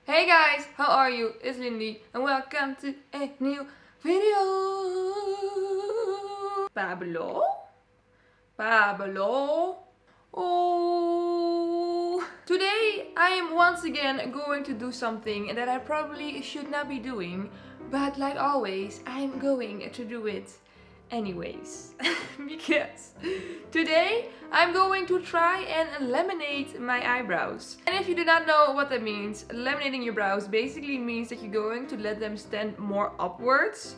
Hey guys, how are you? It's Lindy and welcome to a new video. Pablo? Oh. Today I am once again going to do something that I probably should not be doing, but like always, I'm going to do it anyways. Because today I'm going to try and laminate my eyebrows. And if you do not know what that means, laminating your brows basically means that you're going to let them stand more upwards.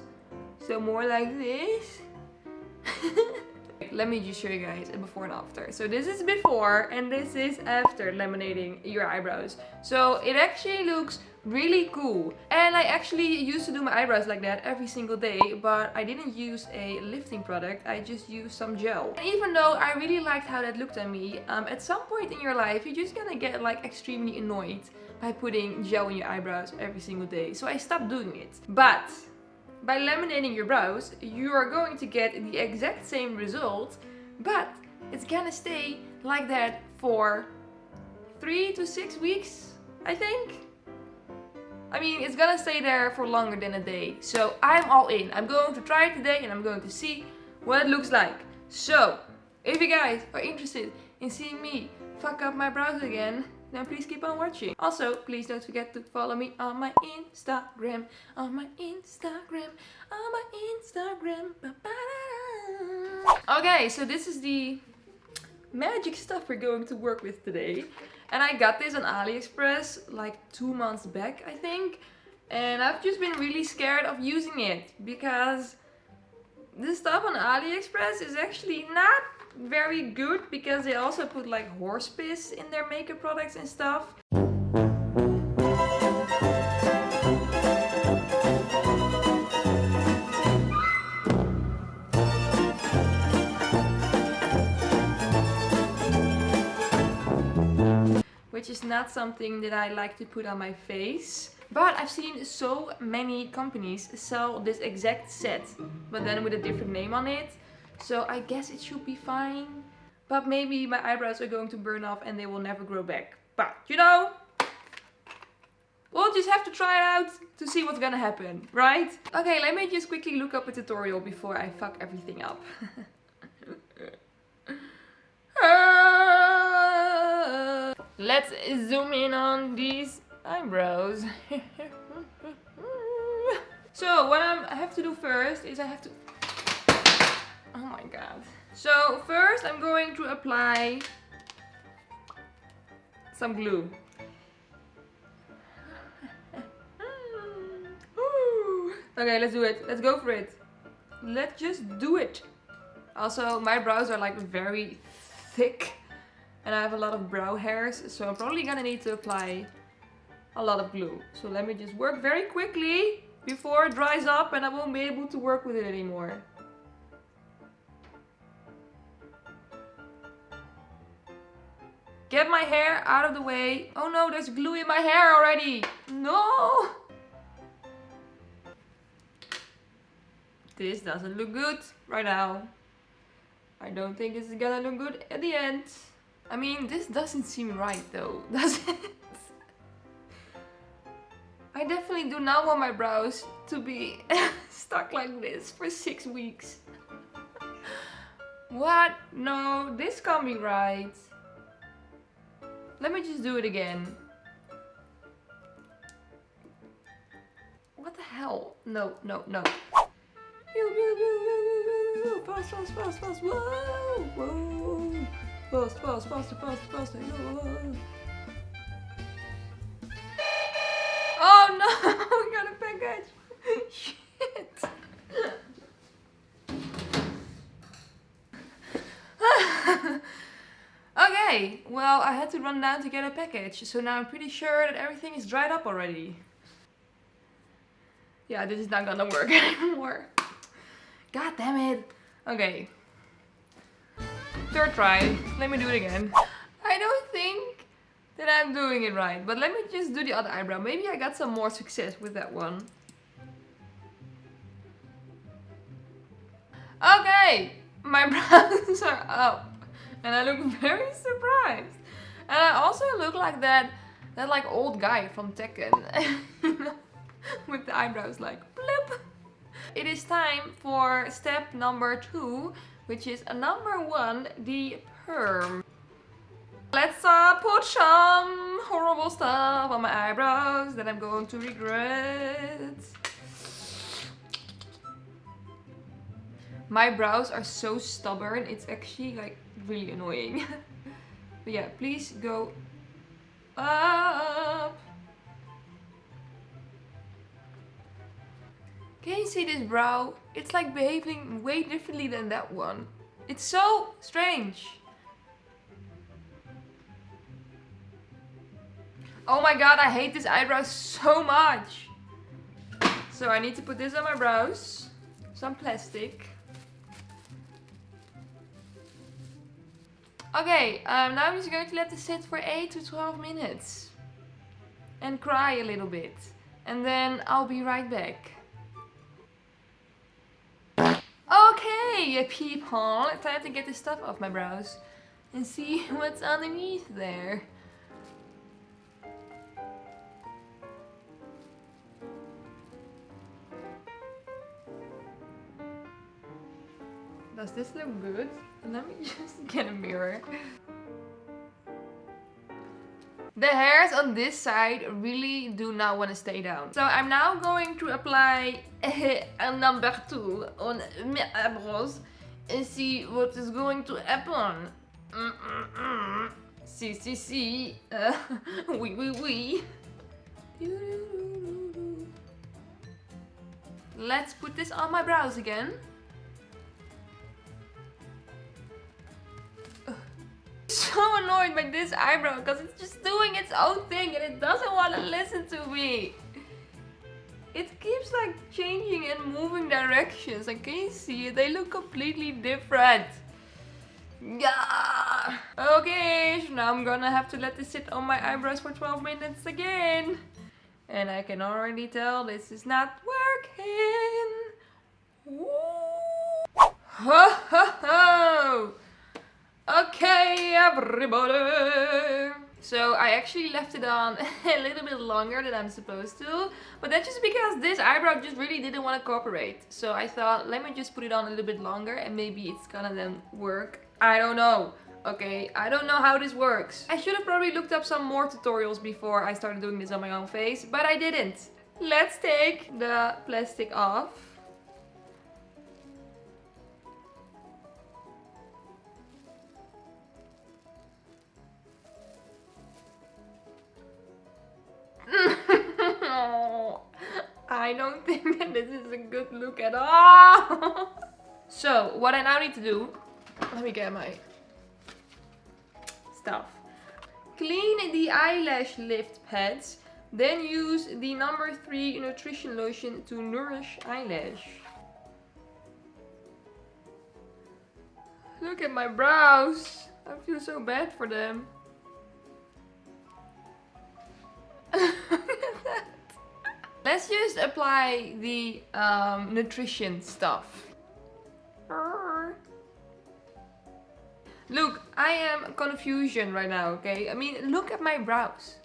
So more like this. Let me just show you guys a before and after. So this is before and this is after laminating your eyebrows. So it actually looks really cool. And I actually used to do my eyebrows like that every single day, but I didn't use a lifting product. I just used some gel. And even though I really liked how that looked on me, at some point in your life you're just gonna get like extremely annoyed by putting gel in your eyebrows every single day. So I stopped doing it. But by laminating your brows, you are going to get the exact same result, but it's gonna stay like that for 3 to 6 weeks, I think. I mean, it's gonna stay there for longer than a day. So I'm all in. I'm going to try it today and I'm going to see what it looks like. So, if you guys are interested in seeing me fuck up my brows again, then please keep on watching. Also, please don't forget to follow me on my Instagram. Okay, so this is the magic stuff we're going to work with today. And I got this on AliExpress like 2 months back, I think. And I've just been really scared of using it because this stuff on AliExpress is actually not very good because they also put like horse piss in their makeup products and stuff. Which is not something that I like to put on my face. But I've seen so many companies sell this exact set, but then with a different name on it. So I guess it should be fine. But maybe my eyebrows are going to burn off and they will never grow back. But you know, we'll just have to try it out to see what's gonna happen, right? Okay, let me just quickly look up a tutorial before I fuck everything up. Let's zoom in on these eyebrows. So what I have to do first is I have to... Oh my god. So first I'm going to apply some glue. Okay, let's do it. Let's go for it. Let's just do it. Also, my brows are like very thick and I have a lot of brow hairs, so I'm probably gonna need to apply a lot of glue. So let me just work very quickly before it dries up and I won't be able to work with it anymore. Get my hair out of the way. Oh no, there's glue in my hair already. No! This doesn't look good right now. I don't think this is gonna look good at the end. I mean, this doesn't seem right though, does it? I definitely do not want my brows to be stuck like this for 6 weeks. What? No, this can't be right. Let me just do it again. What the hell? No, no, no. Fast, fast, fast, fast. Whoa, whoa. Fast, fast, faster, faster, faster. Whoa. Oh no, we got a package. Shit. Okay, well, I had to run down to get a package, so now I'm pretty sure that everything is dried up already. Yeah, this is not gonna work anymore. God damn it. Okay. Third try. Let me do it again. I don't think that I'm doing it right, but let me just do the other eyebrow. Maybe I got some more success with that one. Okay, my brows are up and I look very surprised. And I also look like that That like old guy from Tekken. With the eyebrows like blip. It is time for step number 2, which is number 1, the perm. Let's put some horrible stuff on my eyebrows that I'm going to regret. My brows are so stubborn, it's actually like really annoying. But yeah, please go up. Can you see this brow? It's like behaving way differently than that one. It's so strange. Oh my god, I hate this eyebrow so much. So I need to put this on my brows. Some plastic. Okay, now I'm just going to let this sit for 8 to 12 minutes. And cry a little bit. And then I'll be right back. Okay, people, it's time to get this stuff off my brows and see what's underneath there. Does this look good? Let me just get a mirror. The hairs on this side really do not want to stay down. So I'm now going to apply a number 2 on my eyebrows and see what is going to happen. See. Oui. Let's put this on my brows again. So annoyed by this eyebrow because it's just doing its own thing and it doesn't want to listen to me. It keeps like changing and moving directions. Like, can you see it? They look completely different. Yeah. Okay, so now I'm gonna have to let this sit on my eyebrows for 12 minutes again. And I can already tell this is not working. Ho ho ho! Okay, everybody. So I actually left it on a little bit longer than I'm supposed to, but that's just because this eyebrow just really didn't want to cooperate. So I thought, let me just put it on a little bit longer and maybe it's gonna then work. I don't know. Okay, I don't know how this works. I should have probably looked up some more tutorials before I started doing this on my own face, but I didn't. Let's take the plastic off. I don't think that this is a good look at all. So what I now need to do, let me get my stuff. Clean the eyelash lift pads, then use the number 3 nutrition lotion to nourish eyelash. Look at my brows. I feel so bad for them. Let's just apply the nutrition stuff. Look, I am confusion right now, okay? I mean, look at my brows.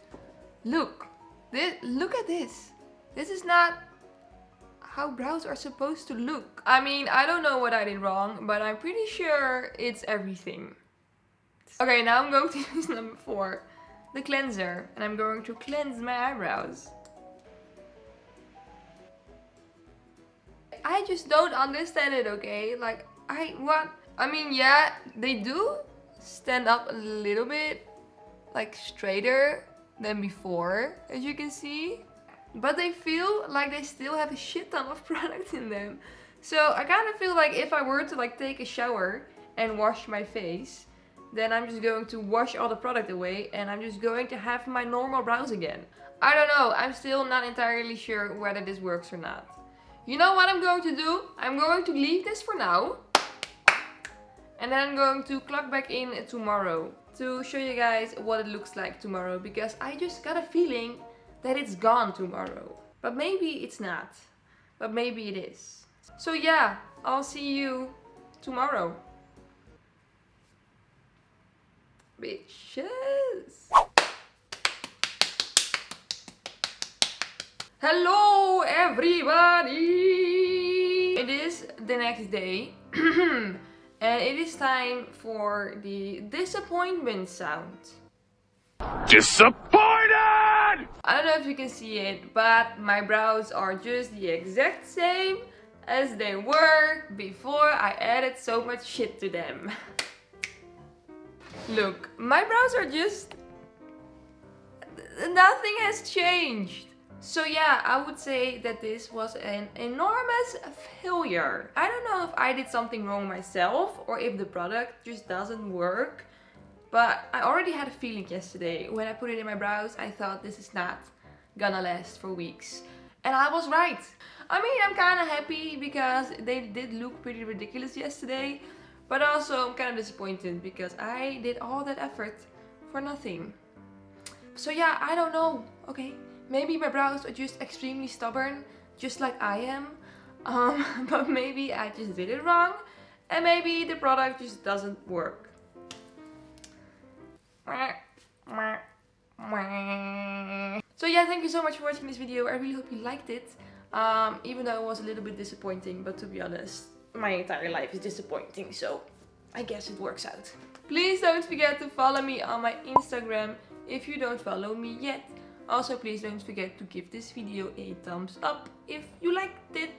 Look at this. This is not how brows are supposed to look. I mean, I don't know what I did wrong, but I'm pretty sure it's everything. Okay, now I'm going to use number 4, the cleanser, and I'm going to cleanse my eyebrows. I just don't understand it, okay? Like, I mean, yeah, they do stand up a little bit, like, straighter than before, as you can see. But they feel like they still have a shit ton of product in them. So I kind of feel like if I were to, like, take a shower and wash my face, then I'm just going to wash all the product away and I'm just going to have my normal brows again. I don't know, I'm still not entirely sure whether this works or not. You know what I'm going to do? I'm going to leave this for now. And then I'm going to clock back in tomorrow to show you guys what it looks like tomorrow. Because I just got a feeling that it's gone tomorrow. But maybe it's not. But maybe it is. So yeah, I'll see you tomorrow. Bitches. Hello everybody! It is the next day and it is time for the disappointment sound. Disappointed! I don't know if you can see it, but my brows are just the exact same as they were before I added so much shit to them. Look, my brows are just... nothing has changed. So yeah, I would say that this was an enormous failure. I don't know if I did something wrong myself or if the product just doesn't work. But I already had a feeling yesterday. When I put it in my brows, I thought this is not gonna last for weeks. And I was right. I mean, I'm kind of happy because they did look pretty ridiculous yesterday. But also I'm kind of disappointed because I did all that effort for nothing. So yeah, I don't know, okay? Maybe my brows are just extremely stubborn, just like I am. But maybe I just did it wrong. And maybe the product just doesn't work. So yeah, thank you so much for watching this video. I really hope you liked it. Even though it was a little bit disappointing, but to be honest, my entire life is disappointing, so I guess it works out. Please don't forget to follow me on my Instagram if you don't follow me yet. Also, please don't forget to give this video a thumbs up if you liked it.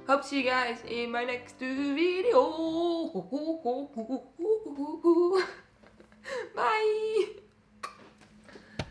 Hope to see you guys in my next video. Bye!